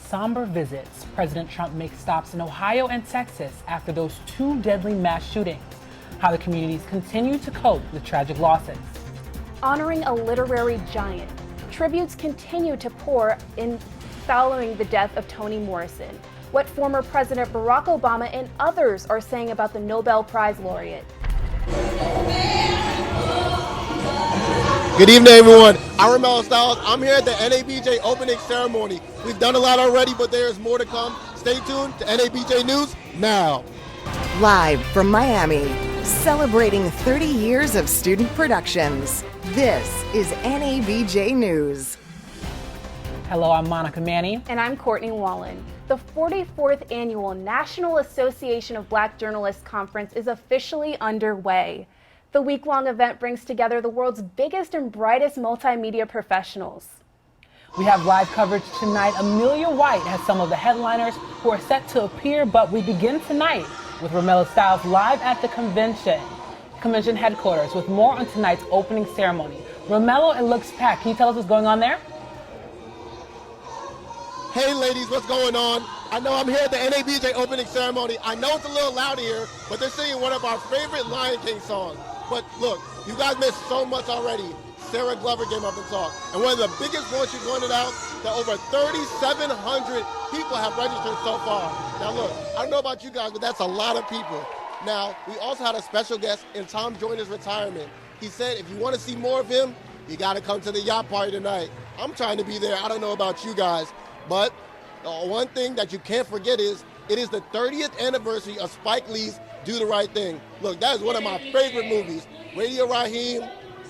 somber visits. President Trump makes stops in Ohio and Texas after those two deadly mass shootings. How the communities continue to cope with tragic losses. Honoring a literary giant. Tributes continue to pour in following the death of Toni Morrison. What former President Barack Obama and others are saying about the Nobel Prize laureate. Good evening, everyone. I'm Romello Styles. I'm here at the NABJ opening ceremony. We've done a lot already, but there's more to come. Stay tuned to NABJ News now. Live from Miami, celebrating 30 years of student productions. This is NABJ News. Hello, I'm Monica Manny. And I'm Courtney Wallen. The 44th Annual National Association of Black Journalists Conference is officially underway. The week-long event brings together the world's biggest and brightest multimedia professionals. We have live coverage tonight. Amelia White has some of the headliners who are set to appear, but we begin tonight with Romello Styles live at the convention headquarters with more on tonight's opening ceremony. Romello, it looks packed. Can you tell us what's going on there? Hey ladies, what's going on? I know I'm here at the NABJ opening ceremony. I know it's a little loud here, but they're singing one of our favorite Lion King songs. But look, you guys missed so much already. Sarah Glover came up and talked. And one of the biggest points she pointed out, that over 3,700 people have registered so far. Now look, I don't know about you guys, but that's a lot of people. Now, we also had a special guest in Tom Joyner's retirement. He said if you want to see more of him, you got to come to the yacht party tonight. I'm trying to be there. I don't know about you guys. But one thing that you can't forget is it is the 30th anniversary of Spike Lee's Do the Right Thing. Look, that is one of my favorite movies. Radio Raheem,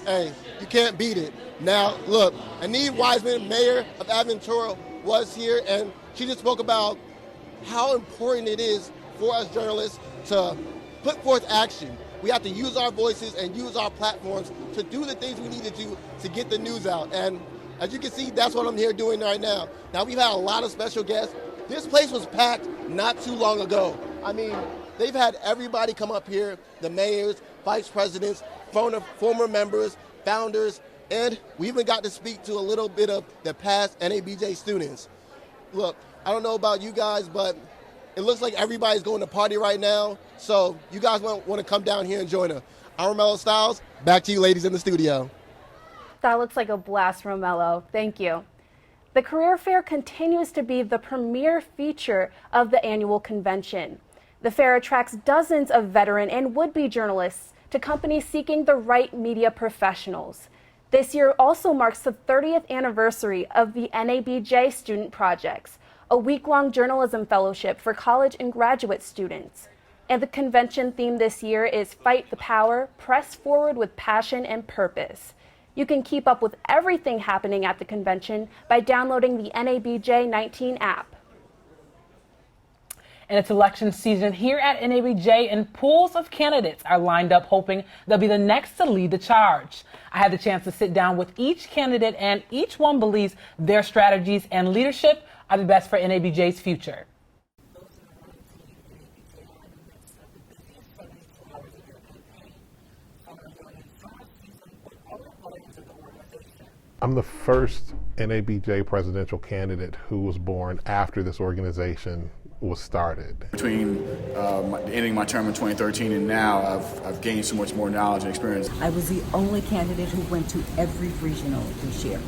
hey, you can't beat it. Now, look, Aneve Wiseman, mayor of Aventura, was here, and she just spoke about how important it is for us journalists to put forth action. We have to use our voices and use our platforms to do the things we need to do to get the news out. And as you can see, that's what I'm here doing right now. Now, we've had a lot of special guests. This place was packed not too long ago. I mean, they've had everybody come up here, the mayors, vice presidents, former members, founders, and we even got to speak to a little bit of the past NABJ students. Look, I don't know about you guys, but it looks like everybody's going to party right now, so you guys want to come down here and join us. I'm Romello Styles. Back to you ladies in the studio. That looks like a blast, Romello. Thank you. The career fair continues to be the premier feature of the annual convention. The fair attracts dozens of veteran and would-be journalists to companies seeking the right media professionals. This year also marks the 30th anniversary of the NABJ Student Projects, a week-long journalism fellowship for college and graduate students. And the convention theme this year is Fight the Power, Press Forward with Passion and Purpose. You can keep up with everything happening at the convention by downloading the NABJ 19 app. And it's election season here at NABJ, and pools of candidates are lined up hoping they'll be the next to lead the charge. I had the chance to sit down with each candidate, and each one believes their strategies and leadership are the best for NABJ's future. I'm the first NABJ presidential candidate who was born after this organization was started. Between ending my term in 2013 and now, I've gained so much more knowledge and experience. I was the only candidate who went to every regional this year.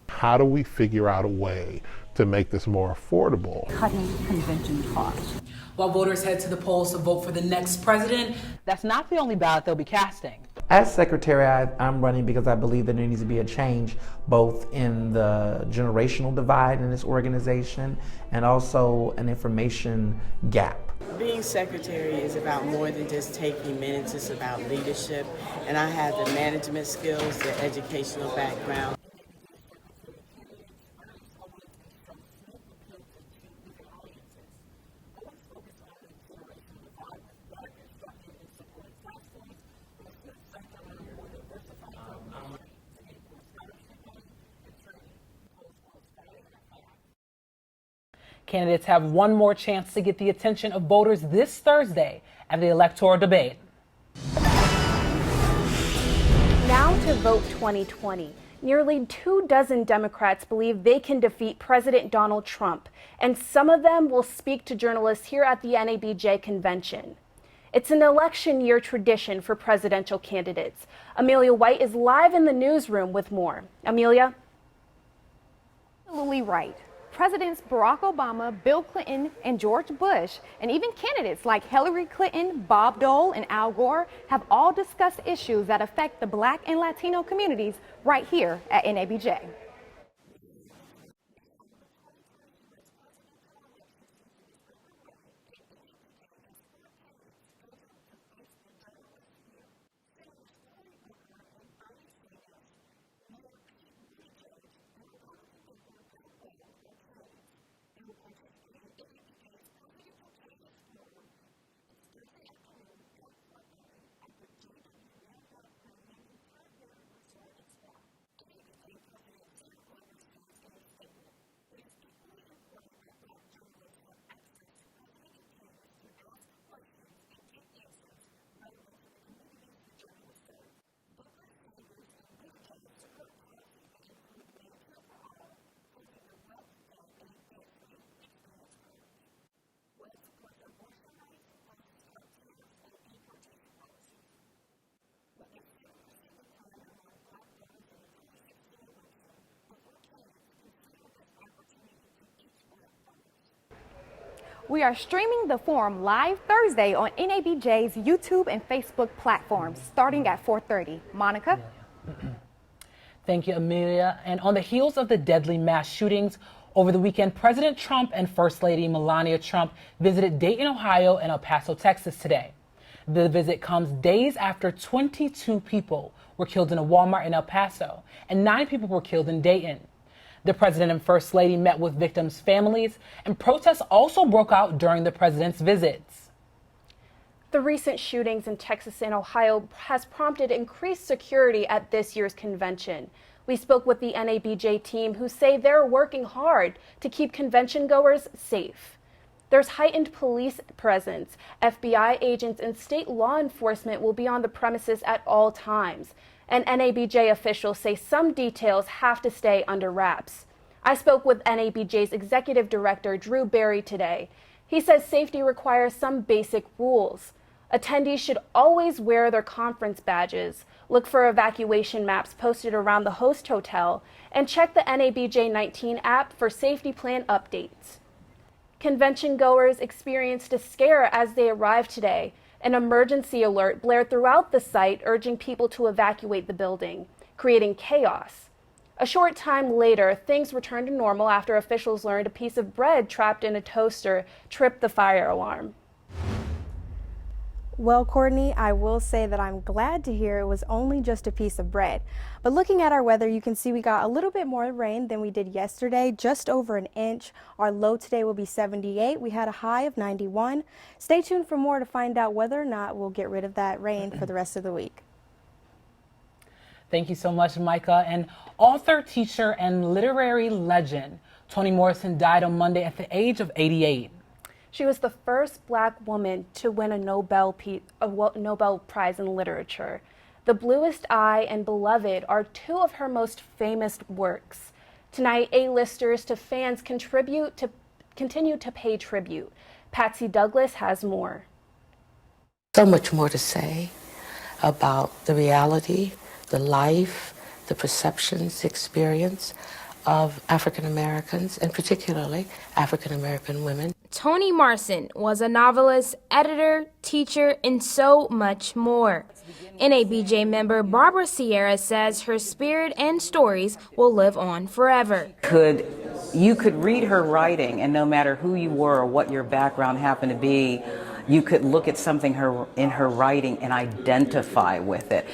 How do we figure out a way to make this more affordable? Cutting convention costs. While voters head to the polls to vote for the next president, that's not the only ballot they'll be casting. As secretary, I'm running because I believe that there needs to be a change both in the generational divide in this organization and also an information gap. Being secretary is about more than just taking minutes. It's about leadership, and I have the management skills, the educational background. Candidates have one more chance to get the attention of voters this Thursday at the Electoral Debate. Now to Vote 2020. Nearly 24 Democrats believe they can defeat President Donald Trump, and some of them will speak to journalists here at the NABJ convention. It's an election year tradition for presidential candidates. Amelia White is live in the newsroom with more. Amelia? Absolutely right. Presidents Barack Obama, Bill Clinton, and George Bush, and even candidates like Hillary Clinton, Bob Dole, and Al Gore have all discussed issues that affect the Black and Latino communities right here at NABJ. We are streaming the forum live Thursday on NABJ's YouTube and Facebook platforms starting at 4:30. Monica? Thank you, Amelia. And on the heels of the deadly mass shootings over the weekend, President Trump and First Lady Melania Trump visited Dayton, Ohio and El Paso, Texas today. The visit comes days after 22 people were killed in a Walmart in El Paso and 9 people were killed in Dayton. The president and first lady met with victims' families, and protests also broke out during the president's visits. The recent shootings in Texas and Ohio has prompted increased security at this year's convention. We spoke with the NABJ team, who say they're working hard to keep convention goers safe. There's heightened police presence. FBI agents and state law enforcement will be on the premises at all times. And NABJ officials say some details have to stay under wraps. I spoke with NABJ's executive director, Drew Berry, today. He says safety requires some basic rules. Attendees should always wear their conference badges, look for evacuation maps posted around the host hotel, and check the NABJ 19 app for safety plan updates. Convention goers experienced a scare as they arrived today. An emergency alert blared throughout the site, urging people to evacuate the building, creating chaos. A short time later, things returned to normal after officials learned a piece of bread trapped in a toaster tripped the fire alarm. Well, Courtney, I will say that I'm glad to hear it was only just a piece of bread. But looking at our weather, you can see we got a little bit more rain than we did yesterday, just over an inch. Our low today will be 78. We had a high of 91. Stay tuned for more to find out whether or not we'll get rid of that rain for the rest of the week. Thank you so much, Micah. And author, teacher, and literary legend Toni Morrison died on Monday at the age of 88. She was the first Black woman to win a Nobel Prize in Literature. The Bluest Eye and Beloved are 2 of her most famous works. Tonight, A-listers to fans continue to pay tribute. Patsy Douglas has more. So much more to say about the reality, the life, the perceptions, the experience of African Americans, and particularly African American women. Toni Morrison was a novelist, editor, teacher, and so much more. NABJ member Barbara Sierra says her spirit and stories will live on forever. You could read her writing, and no matter who you were or what your background happened to be, you could look at something in her writing and identify with it.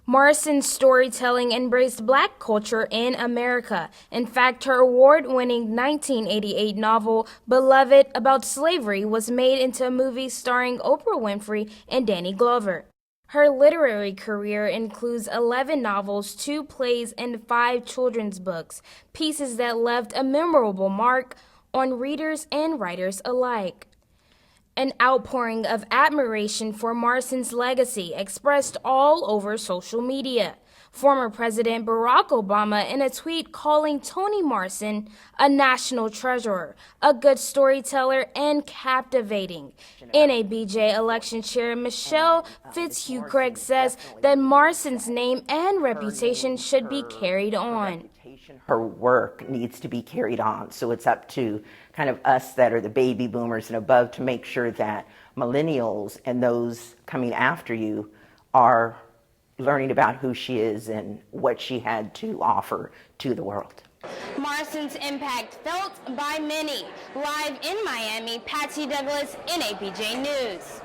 Morrison's storytelling embraced Black culture in America. In fact, her award-winning 1988 novel, Beloved, about slavery, was made into a movie starring Oprah Winfrey and Danny Glover. Her literary career includes 11 novels, 2 plays, and 5 children's books, pieces that left a memorable mark on readers and writers alike. An outpouring of admiration for Morrison's legacy expressed all over social media. Former President Barack Obama, in a tweet calling Toni Morrison a national treasurer, a good storyteller, and captivating. NABJ election chair Michelle Fitzhugh-Craig says that Morrison's name and reputation should be carried on. Her work needs to be carried on, so it's up to kind of us that are the baby boomers and above to make sure that millennials and those coming after you are learning about who she is and what she had to offer to the world. Morrison's impact felt by many. Live in Miami, Patsy Douglas, NABJ News.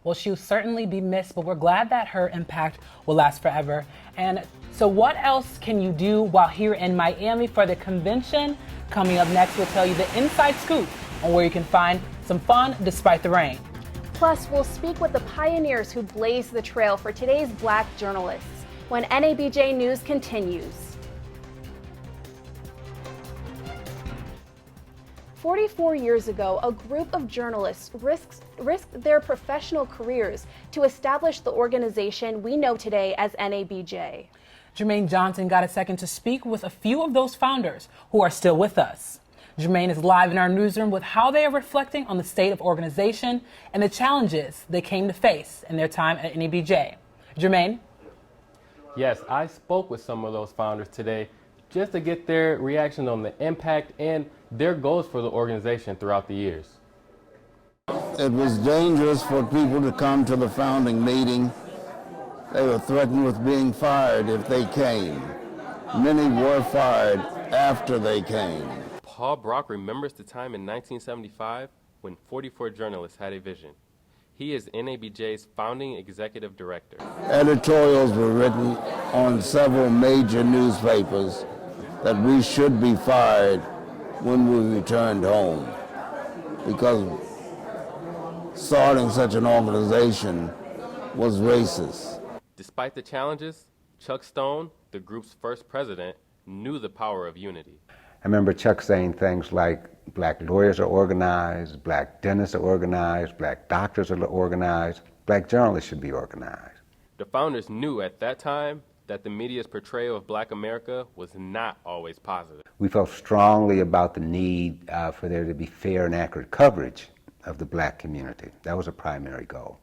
Well, she'll certainly be missed, but we're glad that her impact will last forever. And so what else can you do while here in Miami for the convention? Coming up next, we'll tell you the inside scoop on where you can find some fun despite the rain. Plus, we'll speak with the pioneers who blazed the trail for today's Black journalists when NABJ News continues. 44 years ago, a group of journalists risked their professional careers to establish the organization we know today as NABJ. Jermaine Johnson got a second to speak with a few of those founders who are still with us. Jermaine is live in our newsroom with how they are reflecting on the state of organization and the challenges they came to face in their time at NABJ. Jermaine? Yes, I spoke with some of those founders today just to get their reaction on the impact and their goals for the organization throughout the years. It was dangerous for people to come to the founding meeting. They were threatened with being fired if they came. Many were fired after they came. Paul Brock remembers the time in 1975 when 44 journalists had a vision. He is NABJ's founding executive director. Editorials were written on several major newspapers that we should be fired when we returned home, because starting such an organization was racist. Despite the challenges, Chuck Stone, the group's first president, knew the power of unity. I remember Chuck saying things like black lawyers are organized, black dentists are organized, black doctors are organized, black journalists should be organized. The founders knew at that time that the media's portrayal of black America was not always positive. We felt strongly about the need for there to be fair and accurate coverage of the black community. That was a primary goal.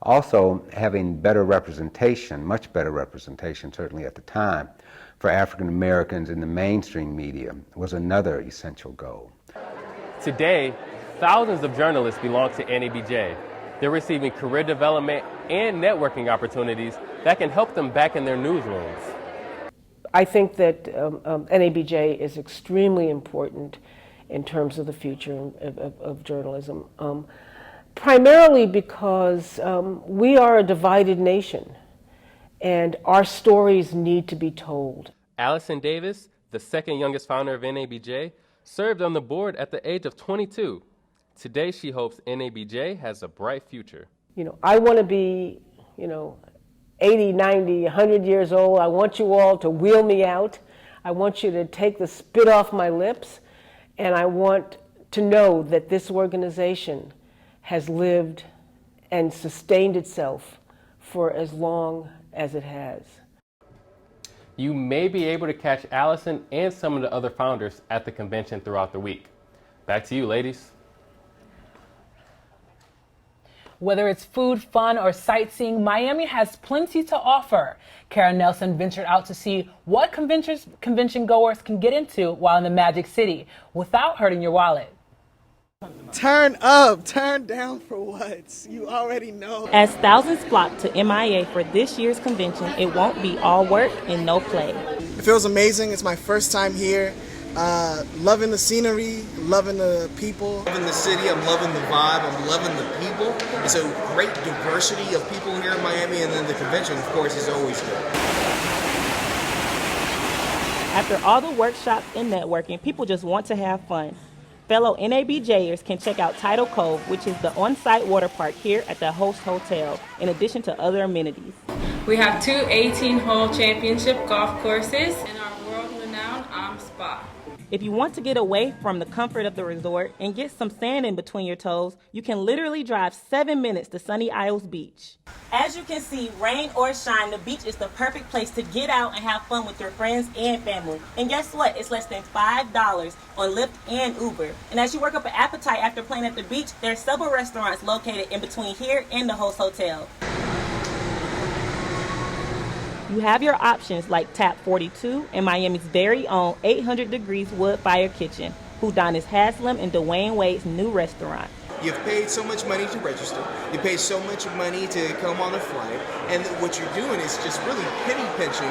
Also, having better representation, much better representation, certainly at the time, for African Americans in the mainstream media was another essential goal. Today, thousands of journalists belong to NABJ. They're receiving career development and networking opportunities that can help them back in their newsrooms. I think that NABJ is extremely important in terms of the future of journalism, primarily because we are a divided nation. And our stories need to be told. Allison Davis, the second youngest founder of NABJ, served on the board at the age of 22. Today, she hopes NABJ has a bright future. I want to be, 80, 90, 100 years old. I want you all to wheel me out. I want you to take the spit off my lips. And I want to know that this organization has lived and sustained itself for as long as it has. You may be able to catch Allison and some of the other founders at the convention throughout the week. Back to you, ladies. Whether it's food, fun, or sightseeing, Miami has plenty to offer. Kara Nelson ventured out to see what convention goers can get into while in the Magic City without hurting your wallet. Turn up, turn down for what? You already know. As thousands flock to MIA for this year's convention, it won't be all work and no play. It feels amazing. It's my first time here. Loving the scenery, loving the people. Loving the city, I'm loving the vibe, I'm loving the people. It's a great diversity of people here in Miami, and then the convention, of course, is always good. After all the workshops and networking, people just want to have fun. Fellow NABJers can check out Tidal Cove, which is the on-site water park here at the host hotel, in addition to other amenities. We have 2 18-hole championship golf courses and our world-renowned spa. If you want to get away from the comfort of the resort and get some sand in between your toes, you can literally drive 7 minutes to Sunny Isles Beach. As you can see, rain or shine, the beach is the perfect place to get out and have fun with your friends and family. And guess what? It's less than $5 on Lyft and Uber. And as you work up an appetite after playing at the beach, there are several restaurants located in between here and the host hotel. You have your options like Tap 42 and Miami's very own 800 Degrees Wood Fire Kitchen, Houdanis Haslam and Dwayne Wade's new restaurant. You've paid so much money to register. You pay so much money to come on a flight. And what you're doing is just really penny pinching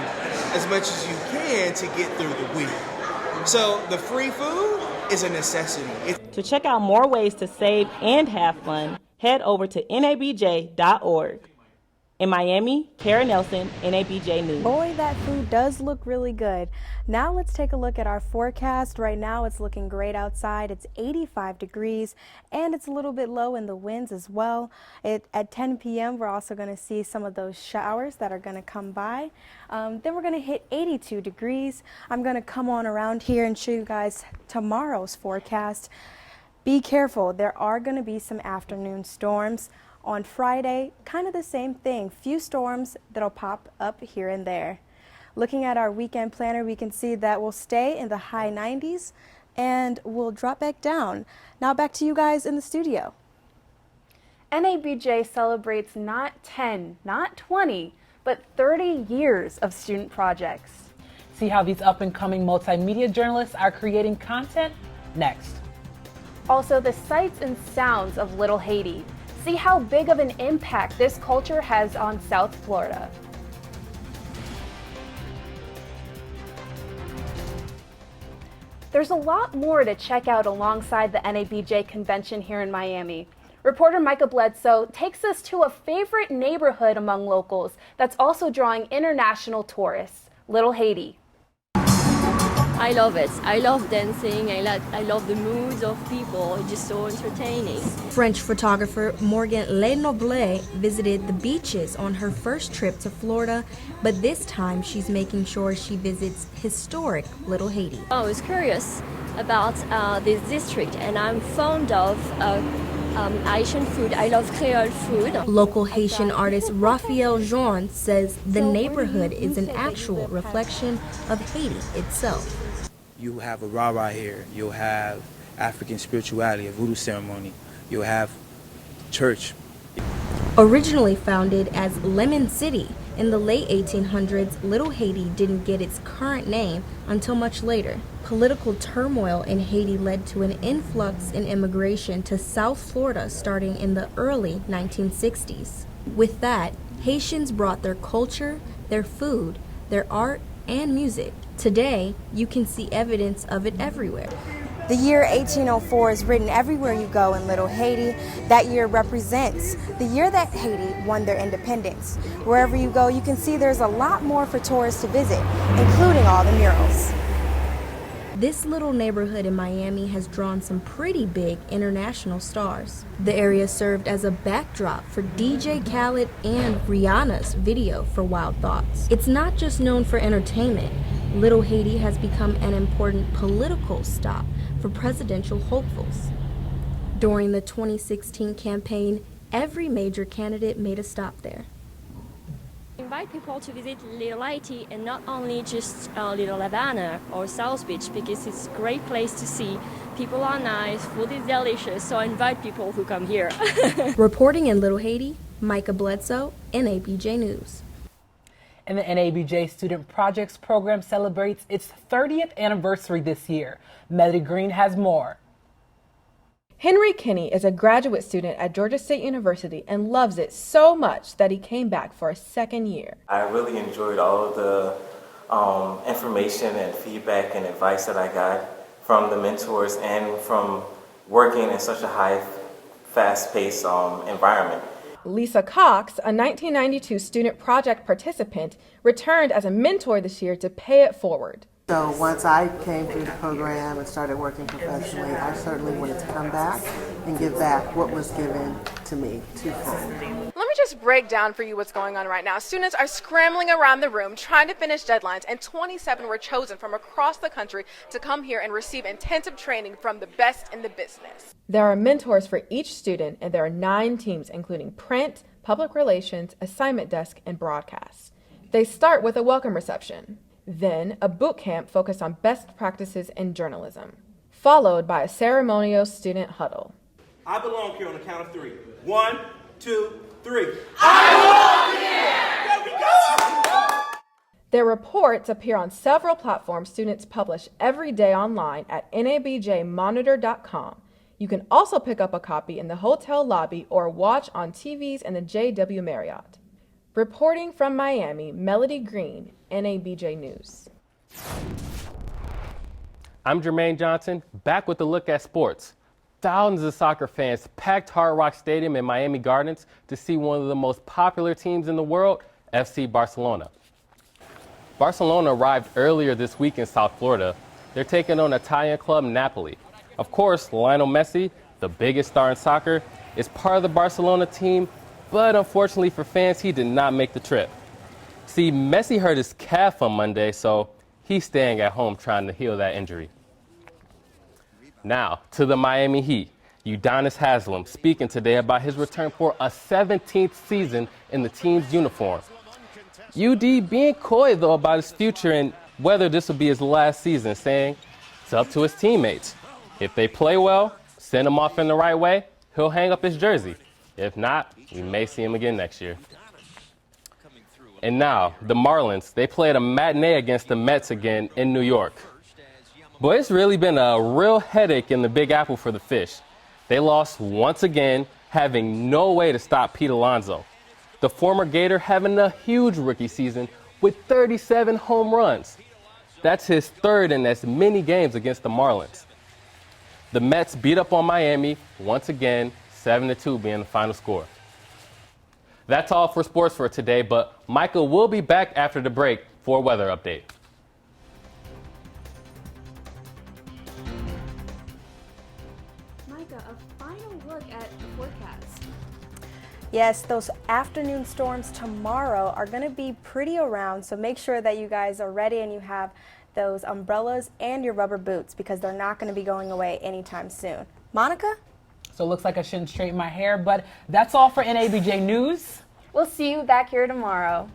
as much as you can to get through the week. So the free food is a necessity. To check out more ways to save and have fun, head over to nabj.org. In Miami, Kara Nelson, NABJ News. Boy, that food does look really good. Now let's take a look at our forecast. Right now it's looking great outside. It's 85 degrees and it's a little bit low in the winds as well. At 10 p.m. we're also going to see some of those showers that are going to come by. Then we're going to hit 82 degrees. I'm going to come on around here and show you guys tomorrow's forecast. Be careful. There are going to be some afternoon storms. On Friday, kind of the same thing. Few storms that'll pop up here and there. Looking at our weekend planner, we can see that we'll stay in the high 90s and we'll drop back down. Now back to you guys in the studio. NABJ celebrates not 10, not 20, but 30 years of student projects. See how these up-and-coming multimedia journalists are creating content next. Also, the sights and sounds of Little Haiti. See how big of an impact this culture has on South Florida. There's a lot more to check out alongside the NABJ convention here in Miami. Reporter Micah Bledsoe takes us to a favorite neighborhood among locals that's also drawing international tourists, Little Haiti. I love it. I love dancing. I love the moods of people. It's just so entertaining. French photographer Morgan Lenoble visited the beaches on her first trip to Florida, but this time she's making sure she visits historic Little Haiti. I was curious about this district, and I'm fond of Haitian food. I love Creole food. Local Haitian artist Raphael Jean says the neighborhood is an actual reflection of Haiti itself. You have a rah-rah here. You'll have African spirituality, a voodoo ceremony. You'll have church. Originally founded as Lemon City in the late 1800s, Little Haiti didn't get its current name until much later. Political turmoil in Haiti led to an influx in immigration to South Florida starting in the early 1960s. With that, Haitians brought their culture, their food, their art, and music. Today, you can see evidence of it everywhere. The year 1804 is written everywhere you go in Little Haiti. That year represents the year that Haiti won their independence. Wherever you go, you can see there's a lot more for tourists to visit, including all the murals. This little neighborhood in Miami has drawn some pretty big international stars. The area served as a backdrop for DJ Khaled and Rihanna's video for Wild Thoughts. It's not just known for entertainment. Little Haiti has become an important political stop for presidential hopefuls. During the 2016 campaign, every major candidate made a stop there. Invite people to visit Little Haiti and not only just Little Havana or South Beach, because it's a great place to see. People are nice, food is delicious, so I invite people who come here. Reporting in Little Haiti, Micah Bledsoe, NABJ News. And the NABJ Student Projects Program celebrates its 30th anniversary this year. Melody Green has more. Henry Kinney is a graduate student at Georgia State University and loves it so much that he came back for a second year. I really enjoyed all of the information and feedback and advice that I got from the mentors and from working in such a high, fast-paced environment. Lisa Cox, a 1992 student project participant, returned as a mentor this year to pay it forward. So once I came through the program and started working professionally, I certainly wanted to come back and give back what was given to me twofold. Let me me just break down for you what's going on right now. Students are scrambling around the room trying to finish deadlines, and 27 were chosen from across the country to come here and receive intensive training from the best in the business. There are mentors for each student, and there are 9 teams, including print, public relations, assignment desk, and broadcast. They start with a welcome reception, then a boot camp focused on best practices in journalism, followed by a ceremonial student huddle. I belong here on the count of 3. 1, 2, 3. I belong here! There we go! Their reports appear on several platforms students publish every day online at nabjmonitor.com. You can also pick up a copy in the hotel lobby or watch on TVs in the JW Marriott. Reporting from Miami, Melody Green, NABJ News. I'm Jermaine Johnson, back with a look at sports. Thousands of soccer fans packed Hard Rock Stadium in Miami Gardens to see one of the most popular teams in the world, FC Barcelona. Barcelona arrived earlier this week in South Florida. They're taking on Italian club Napoli. Of course, Lionel Messi, the biggest star in soccer, is part of the Barcelona team, but unfortunately for fans, he did not make the trip. See, Messi hurt his calf on Monday, so he's staying at home trying to heal that injury. Now, to the Miami Heat. Udonis Haslem speaking today about his return for a 17th season in the team's uniform. UD being coy, though, about his future and whether this will be his last season, saying it's up to his teammates. If they play well, send him off in the right way, he'll hang up his jersey. If not, we may see him again next year. And now, the Marlins, they played a matinee against the Mets again in New York. But it's really been a real headache in the Big Apple for the Fish. They lost once again, having no way to stop Pete Alonso. The former Gator having a huge rookie season with 37 home runs. That's his third in as many games against the Marlins. The Mets beat up on Miami once again, 7-2 being the final score. That's all for sports for today, but Michael will be back after the break for a weather update. Micah, a final look at the forecast. Yes, those afternoon storms tomorrow are going to be pretty around, so make sure that you guys are ready and you have those umbrellas and your rubber boots because they're not going to be going away anytime soon. Monica? So it looks like I shouldn't straighten my hair, but that's all for NABJ News. We'll see you back here tomorrow.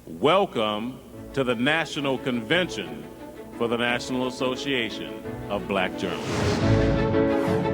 Welcome to the National Convention for the National Association of Black Journalists.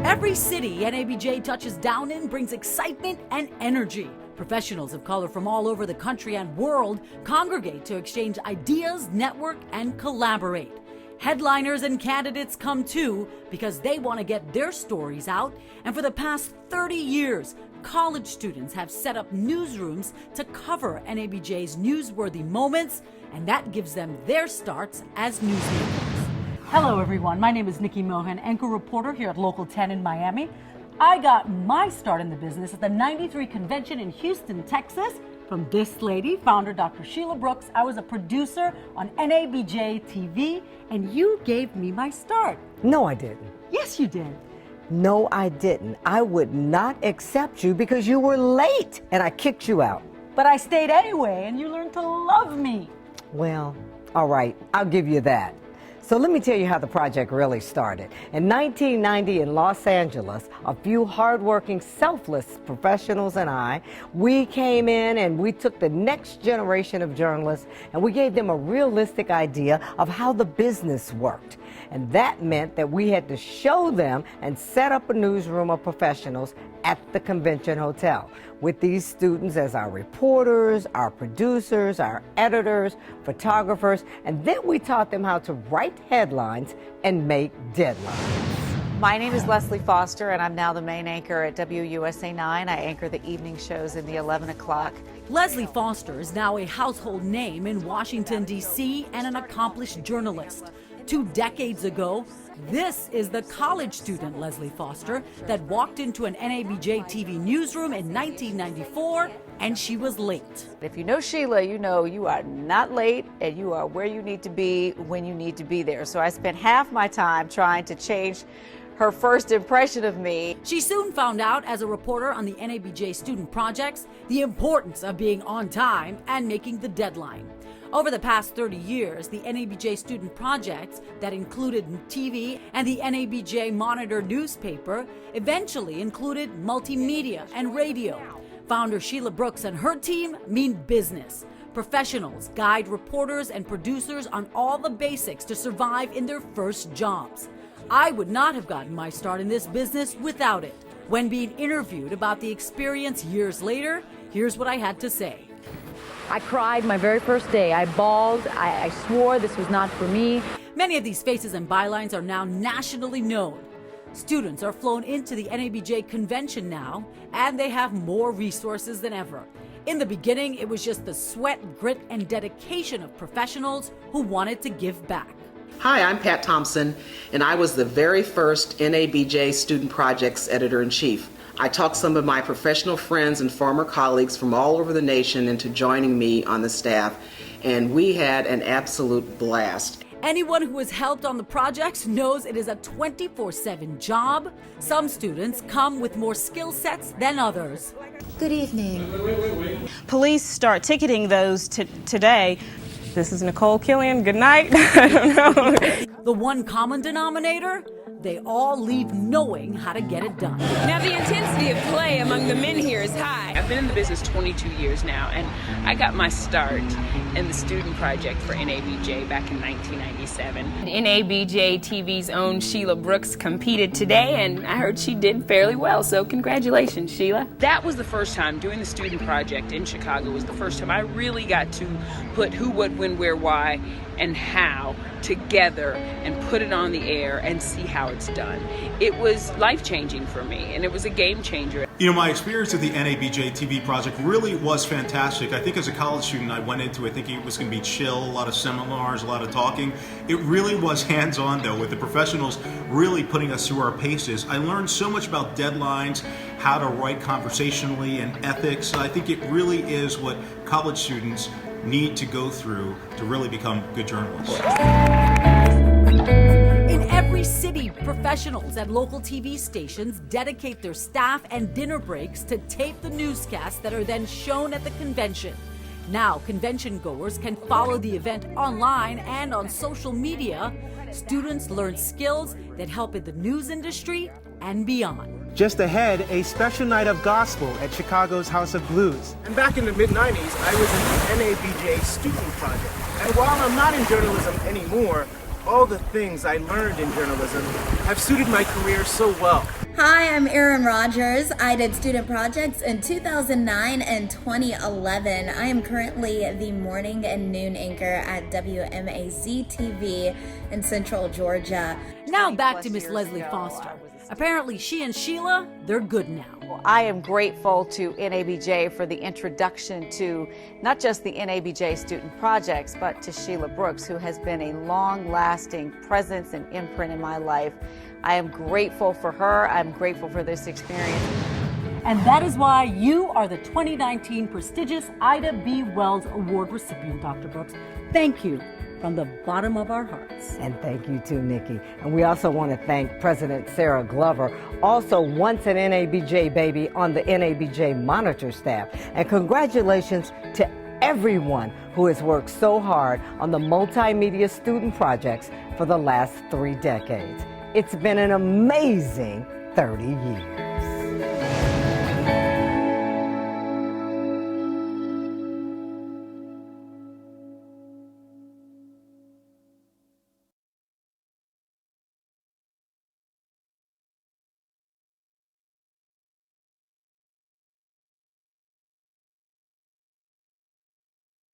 Every city NABJ touches down in brings excitement and energy. Professionals of color from all over the country and world congregate to exchange ideas, network, and collaborate. Headliners and candidates come too because they want to get their stories out. And for the past 30 years, college students have set up newsrooms to cover NABJ's newsworthy moments, and that gives them their starts as newsmakers. Hello, everyone. My name is Nikki Mohan, anchor reporter here at Local 10 in Miami. I got my start in the business at the 93 convention in Houston, Texas. From this lady, founder Dr. Sheila Brooks. I was a producer on NABJ TV, and you gave me my start. No, I didn't. Yes, you did. No, I didn't. I would not accept you because you were late, and I kicked you out. But I stayed anyway, and you learned to love me. Well, all right, I'll give you that. So let me tell you how the project really started. In 1990 in Los Angeles, a few hardworking, selfless professionals and I, we came in and we took the next generation of journalists and we gave them a realistic idea of how the business worked. And that meant that we had to show them and set up a newsroom of professionals at the convention hotel with these students as our reporters, our producers, our editors, photographers, and then we taught them how to write headlines and make deadlines. My name is Leslie Foster, and I'm now the main anchor at WUSA 9. I anchor the evening shows in the 11 o'clock. Leslie Foster is now a household name in Washington, D.C., and an accomplished journalist. 2 decades ago, this is the college student Leslie Foster that walked into an NABJ TV newsroom in 1994 and she was late. If you know Sheila, you know you are not late and you are where you need to be when you need to be there. So I spent half my time trying to change her first impression of me. She soon found out, as a reporter on the NABJ student projects, the importance of being on time and making the deadline. Over the past 30 years, the NABJ student projects that included TV and the NABJ Monitor newspaper eventually included multimedia and radio. Founder Sheila Brooks and her team mean business. Professionals guide reporters and producers on all the basics to survive in their first jobs. I would not have gotten my start in this business without it. When being interviewed about the experience years later, here's what I had to say. I cried my very first day. I bawled. I swore this was not for me. Many of these faces and bylines are now nationally known. Students are flown into the NABJ convention now, and they have more resources than ever. In the beginning, it was just the sweat, grit, and dedication of professionals who wanted to give back. Hi, I'm Pat Thompson, and I was the very first NABJ Student Projects Editor-in-Chief. I talked some of my professional friends and former colleagues from all over the nation into joining me on the staff, and we had an absolute blast. Anyone who has helped on the project knows it is a 24/7 job. Some students come with more skill sets than others. Good evening. Police start ticketing those today. This is Nicole Killian. Good night. I don't know. The one common denominator? They all leave knowing how to get it done. Now, the intensity of play among the men here is high. I've been in the business 22 years now, and I got my start in the student project for NABJ back in 1997. NABJ TV's own Sheila Brooks competed today, and I heard she did fairly well, so congratulations, Sheila. That was the first time, doing the student project in Chicago was the first time I really got to put who, what, when, where, why, and how together and put it on the air and see how it's done. It was life-changing for me, and it was a game changer. You know, my experience at the NABJ TV project really was fantastic. I think as a college student, I went into it thinking it was going to be chill, a lot of seminars, a lot of talking. It really was hands-on, though, with the professionals really putting us through our paces. I learned so much about deadlines, how to write conversationally, and ethics. I think it really is what college students need to go through to really become good journalists. In every city, professionals at local TV stations dedicate their staff and dinner breaks to tape the newscasts that are then shown at the convention. Now, convention goers can follow the event online and on social media. Students learn skills that help in the news industry and beyond. Just ahead, a special night of gospel at Chicago's House of Blues. And back in the mid-90s, I was in the NABJ Student Project. And while I'm not in journalism anymore, all the things I learned in journalism have suited my career so well. Hi, I'm Erin Rogers. I did student projects in 2009 and 2011. I am currently the morning and noon anchor at WMAZ TV in Central Georgia. Now back to Miss Leslie Foster. Apparently she and Sheila, they're good now. Well, I am grateful to NABJ for the introduction to not just the NABJ student projects, but to Sheila Brooks, who has been a long-lasting presence and imprint in my life. I am grateful for her. I'm grateful for this experience. And that is why you are the 2019 prestigious Ida B. Wells Award recipient, Dr. Brooks. Thank you from the bottom of our hearts. And thank you too, Nikki. And we also want to thank President Sarah Glover, also once an NABJ baby on the NABJ Monitor staff. And congratulations to everyone who has worked so hard on the multimedia student projects for the last 3 decades. It's been an amazing 30 years.